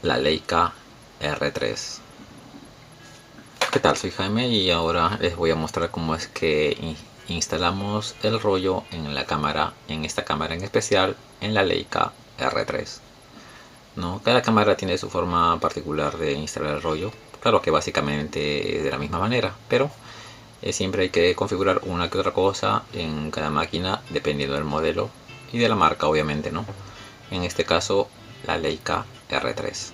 la Leica R3. ¿Qué tal? Soy Jaime y ahora les voy a mostrar cómo es que instalamos el rollo en la cámara, en esta cámara en especial, en la Leica R3. ¿No? Cada cámara tiene su forma particular de instalar el rollo. Claro que básicamente es de la misma manera, pero siempre hay que configurar una que otra cosa en cada máquina dependiendo del modelo y de la marca, obviamente, ¿no? En este caso, la Leica R3.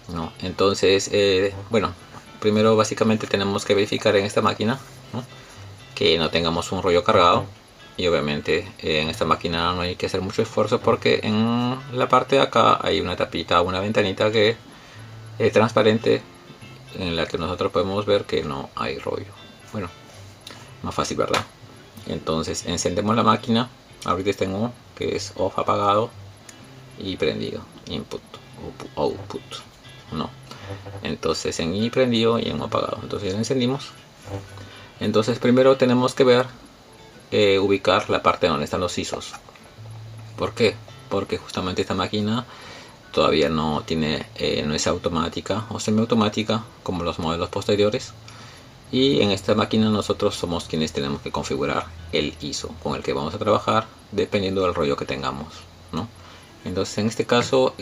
¿No? Entonces, bueno, primero básicamente tenemos que verificar en esta máquina, ¿no?, que no tengamos un rollo cargado. Y obviamente en esta máquina no hay que hacer mucho esfuerzo porque en la parte de acá hay una tapita, una ventanita que es transparente, en la que nosotros podemos ver que no hay rollo. Bueno, más fácil, ¿verdad? Entonces encendemos la máquina. Ahorita tengo que es off, apagado, y prendido, input, output, no. Entonces en I prendido y en O apagado. Entonces ya encendimos. Entonces primero tenemos que ver, ubicar la parte donde están los ISOs. ¿Por qué? Porque justamente esta máquina todavía no tiene, no es automática o semiautomática como los modelos posteriores. Y en esta máquina nosotros somos quienes tenemos que configurar el ISO con el que vamos a trabajar dependiendo del rollo que tengamos, ¿no? Entonces en este caso,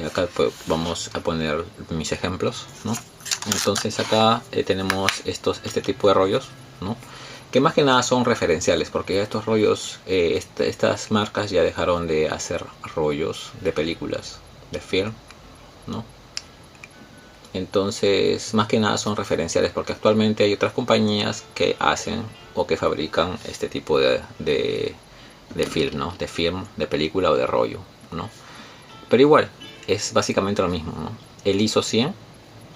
acá pues vamos a poner mis ejemplos, ¿no? Entonces acá tenemos este tipo de rollos, ¿no?, que más que nada son referenciales, porque estos rollos, estas marcas ya dejaron de hacer rollos de películas, de film, ¿no? Entonces más que nada son referenciales, porque actualmente hay otras compañías que hacen o que fabrican este tipo de film, ¿no?, de film, de película o de rollo, ¿no? Pero igual es básicamente lo mismo, ¿no? El ISO 100,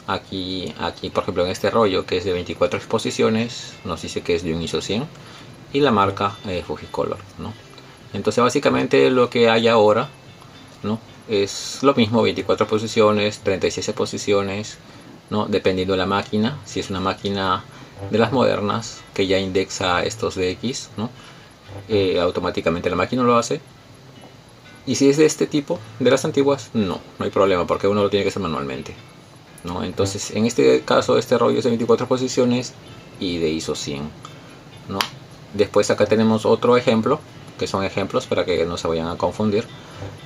aquí por ejemplo en este rollo que es de 24 exposiciones nos dice que es de un ISO 100 y la marca Fujicolor, ¿no? Entonces básicamente lo que hay ahora, ¿no?, es lo mismo, 24 posiciones, 36 posiciones, ¿no?, dependiendo de la máquina. Si es una máquina de las modernas que ya indexa estos DX, ¿no?, automáticamente la máquina lo hace. Y si es de este tipo, de las antiguas, no hay problema, porque uno lo tiene que hacer manualmente, ¿no? Entonces en este caso este rollo es de 24 posiciones y de ISO 100, ¿no? Después acá tenemos otro ejemplo, que son ejemplos para que no se vayan a confundir.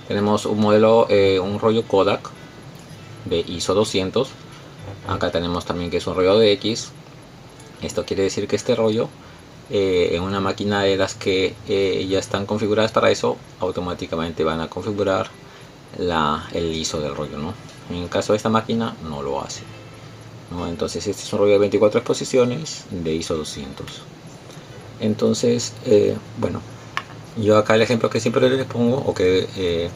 Tenemos un modelo, un rollo Kodak de ISO 200. Acá tenemos también que es un rollo de X. Esto quiere decir que este rollo, en una máquina de las que ya están configuradas para eso, automáticamente van a configurar el ISO del rollo, ¿no? En el caso de esta máquina no lo hace, ¿no? Entonces este es un rollo de 24 exposiciones de ISO 200. Entonces, bueno, yo acá el ejemplo que siempre les pongo o que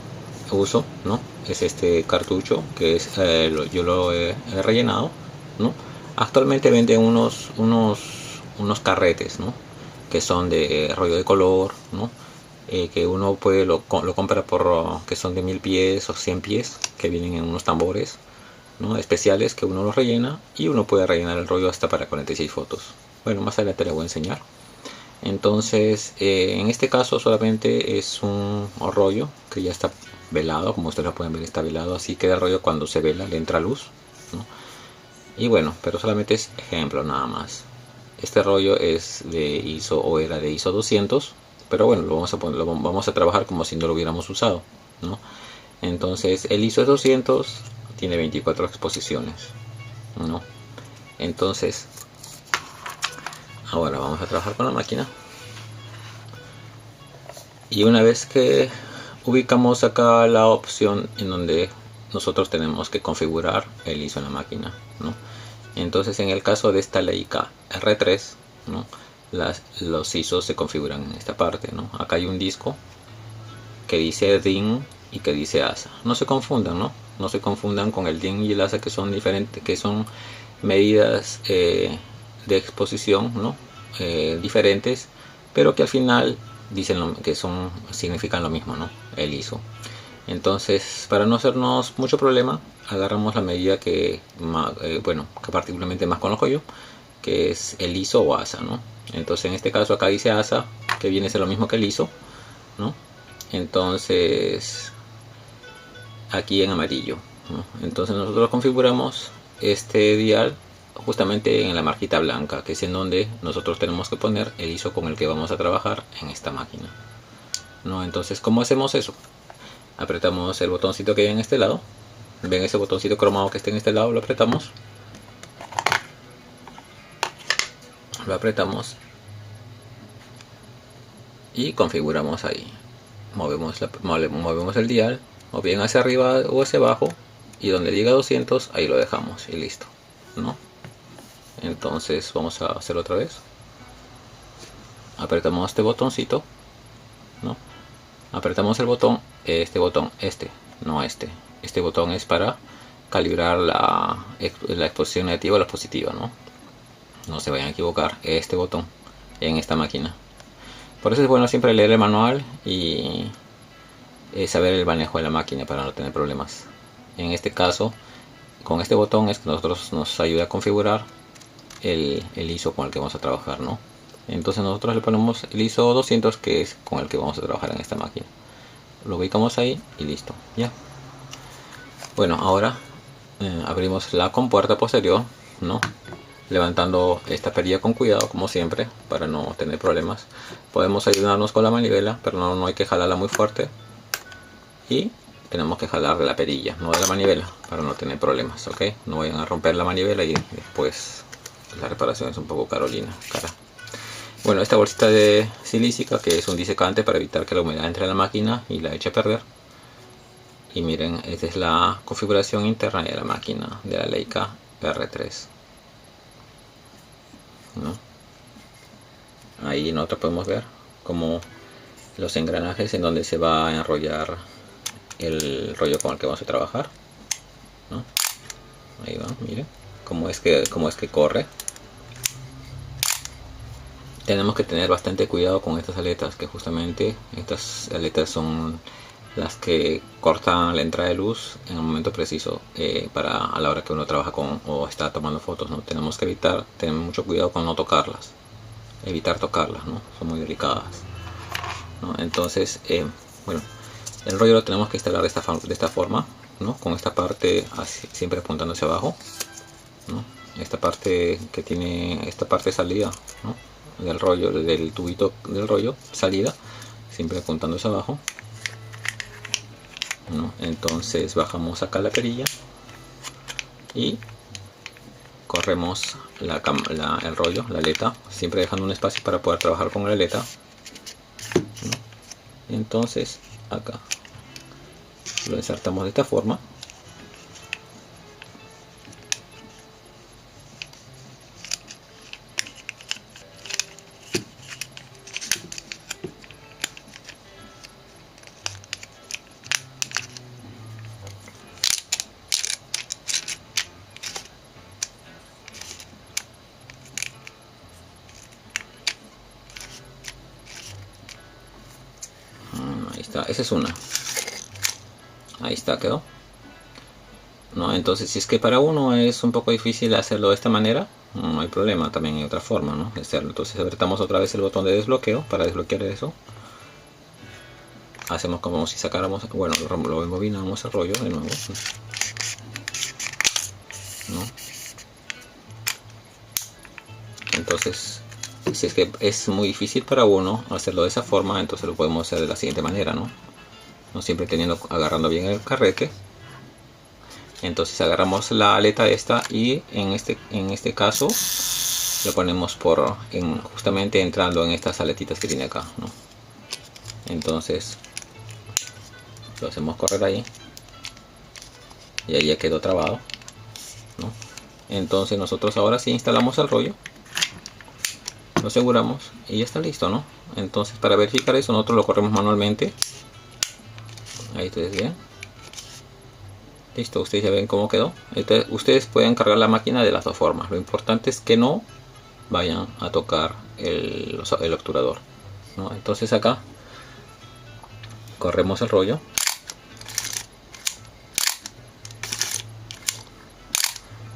uso, ¿no?, es este cartucho que es, yo lo he rellenado, ¿no? Actualmente venden unos carretes, ¿no?, que son de rollo de color, ¿no?, que uno puede lo compra por, que son de 1000 pies o 100 pies, que vienen en unos tambores, ¿no?, especiales, que uno los rellena y uno puede rellenar el rollo hasta para 46 fotos. Bueno, más adelante les voy a enseñar. Entonces en este caso solamente es un rollo que ya está velado, como ustedes lo pueden ver, está velado. Así queda el rollo cuando se vela, le entra luz, ¿no? Y bueno, pero solamente es ejemplo nada más. Este rollo es de ISO, o era de ISO 200, pero bueno, lo vamos a trabajar como si no lo hubiéramos usado, ¿no? Entonces el ISO es 200, tiene 24 exposiciones, ¿no? Entonces ahora vamos a trabajar con la máquina. Y una vez que ubicamos acá la opción en donde nosotros tenemos que configurar el ISO en la máquina, ¿no? Entonces en el caso de esta Leica R3, ¿no?, los ISOs se configuran en esta parte, ¿no? Acá hay un disco que dice DIN y que dice ASA. No se confundan, ¿no? No se confundan con el DIN y el ASA, que son diferentes, que son medidas de exposición, ¿no?, diferentes, pero que al final dicen que significan lo mismo, ¿no?, el ISO. Entonces, para no hacernos mucho problema, agarramos la medida que bueno, que particularmente más conozco yo, que es el ISO o ASA, ¿no? Entonces en este caso acá dice ASA, que viene a ser lo mismo que el ISO, ¿no? Entonces aquí en amarillo, ¿no? Entonces nosotros configuramos este dial justamente en la marquita blanca, que es en donde nosotros tenemos que poner el ISO con el que vamos a trabajar en esta máquina, ¿no? Entonces, ¿cómo hacemos eso? Apretamos el botoncito que hay en este lado. Ven ese botoncito cromado que está en este lado, lo apretamos. Lo apretamos y configuramos ahí. Movemos el dial, o bien hacia arriba o hacia abajo, y donde diga 200 ahí lo dejamos y listo, ¿no? Entonces vamos a hacerlo otra vez. Apretamos este botoncito, ¿no? Apretamos el botón, este botón, no este. Este botón es para calibrar la exposición negativa o la positiva, ¿no? No se vayan a equivocar, este botón en esta máquina. Por eso es bueno siempre leer el manual y saber el manejo de la máquina para no tener problemas. En este caso, con este botón es que nos ayuda a configurar el ISO con el que vamos a trabajar, ¿no? Entonces nosotros le ponemos el ISO 200, que es con el que vamos a trabajar en esta máquina. Lo ubicamos ahí y listo, ya. Bueno, ahora abrimos la compuerta posterior, ¿no? Levantando esta perilla con cuidado, como siempre, para no tener problemas. Podemos ayudarnos con la manivela, pero no hay que jalarla muy fuerte. Y tenemos que jalar de la perilla, no de la manivela, para no tener problemas, ¿ok? No vayan a romper la manivela y después la reparación es un poco cara. Bueno, esta bolsita de silícica, que es un disecante para evitar que la humedad entre en la máquina y la eche a perder. Y miren, esta es la configuración interna de la máquina de la Leica R3, ¿no? Ahí nosotros podemos ver como los engranajes en donde se va a enrollar el rollo con el que vamos a trabajar, ¿no? Ahí va, miren cómo es que corre. Tenemos que tener bastante cuidado con estas aletas, que justamente estas aletas son las que cortan la entrada de luz en el momento preciso, para a la hora que uno trabaja con o está tomando fotos, ¿no? Tenemos que tener mucho cuidado con no tocarlas, evitar tocarlas, ¿no? Son muy delicadas, ¿no? Entonces, bueno, el rollo lo tenemos que instalar de esta forma, ¿no? Con esta parte así, siempre apuntando hacia abajo, ¿no? Esta parte que tiene esta parte salida, ¿no? Del rollo, del tubito del rollo, salida, siempre apuntando hacia abajo, ¿no? Entonces bajamos acá la perilla y corremos el rollo, la aleta, siempre dejando un espacio para poder trabajar con la aleta, ¿no? Entonces acá lo insertamos de esta forma. Ahí está, esa es una. Ahí está, quedó, ¿no? Entonces, si es que para uno es un poco difícil hacerlo de esta manera, no hay problema, también hay otra forma, ¿no? de hacerlo. Entonces apretamos otra vez el botón de desbloqueo para desbloquear eso. Hacemos como si sacáramos, bueno, lo rebobinamos el rollo de nuevo, ¿no? Entonces, si es que es muy difícil para uno hacerlo de esa forma, entonces lo podemos hacer de la siguiente manera, ¿no? No siempre agarrando bien el carrete. Entonces agarramos la aleta esta y en este caso lo ponemos justamente entrando en estas aletitas que tiene acá, ¿no? Entonces lo hacemos correr ahí y ahí ya quedó trabado, ¿no? Entonces nosotros ahora sí instalamos el rollo, lo aseguramos y ya está listo, ¿no? Entonces, para verificar eso nosotros lo corremos manualmente. Ahí ustedes ven. Listo, ustedes ya ven cómo quedó. Entonces, ustedes pueden cargar la máquina de las dos formas. Lo importante es que no vayan a tocar el obturador, ¿no? Entonces acá corremos el rollo.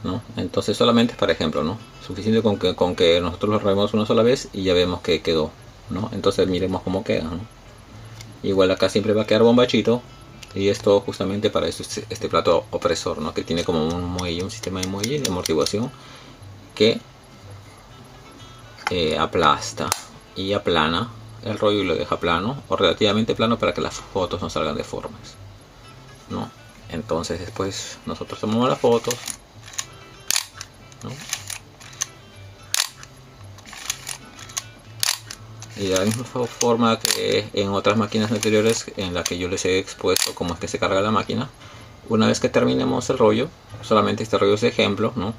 ¿No? Entonces solamente para ejemplo, ¿no? Suficiente con que nosotros lo robemos una sola vez y ya vemos que quedó, ¿no? Entonces miremos cómo queda, ¿no? Igual acá siempre va a quedar bombachito, Y esto justamente para eso es este plato opresor, ¿no? Que tiene como un muelle, un sistema de muelle de amortiguación que aplasta y aplana el rollo y lo deja plano o relativamente plano para que las fotos no salgan deformes, ¿no? Entonces después nosotros tomamos las fotos, ¿no? Y de la misma forma que en otras máquinas anteriores en la que yo les he expuesto cómo es que se carga la máquina, una vez que terminemos el rollo, solamente este rollo es de ejemplo, ¿no?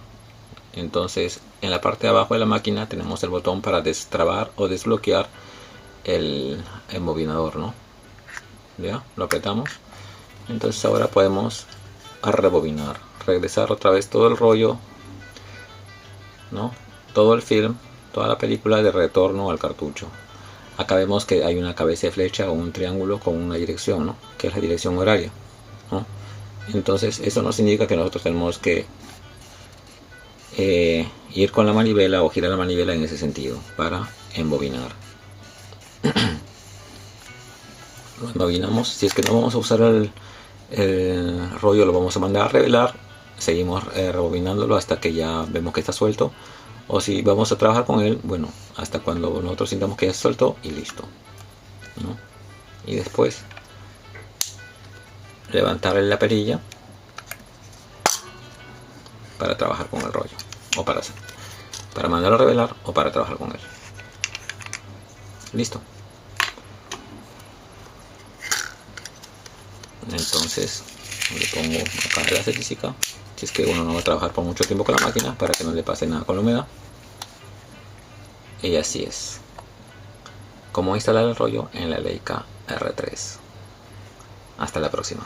Entonces en la parte de abajo de la máquina tenemos el botón para destrabar o desbloquear el embobinador, ¿no? Ya, lo apretamos. Entonces ahora podemos rebobinar, regresar otra vez todo el rollo, ¿no? Todo el film, toda la película de retorno al cartucho. Acá vemos que hay una cabeza de flecha o un triángulo con una dirección, ¿no? Que es la dirección horaria, ¿no? Entonces eso nos indica que nosotros tenemos que ir con la manivela o girar la manivela en ese sentido para embobinar. Lo embobinamos. Si es que no vamos a usar el rollo, lo vamos a mandar a revelar. Seguimos rebobinándolo hasta que ya vemos que está suelto. O si vamos a trabajar con él, bueno, hasta cuando nosotros sintamos que ya está suelto y listo, ¿no? Y después levantarle la perilla para trabajar con el rollo, o para mandarlo a revelar o para trabajar con él. Listo. Entonces le pongo acá la física, si es que uno no va a trabajar por mucho tiempo con la máquina, para que no le pase nada con la humedad. Y así es como instalar el rollo en la Leica R3. Hasta la próxima.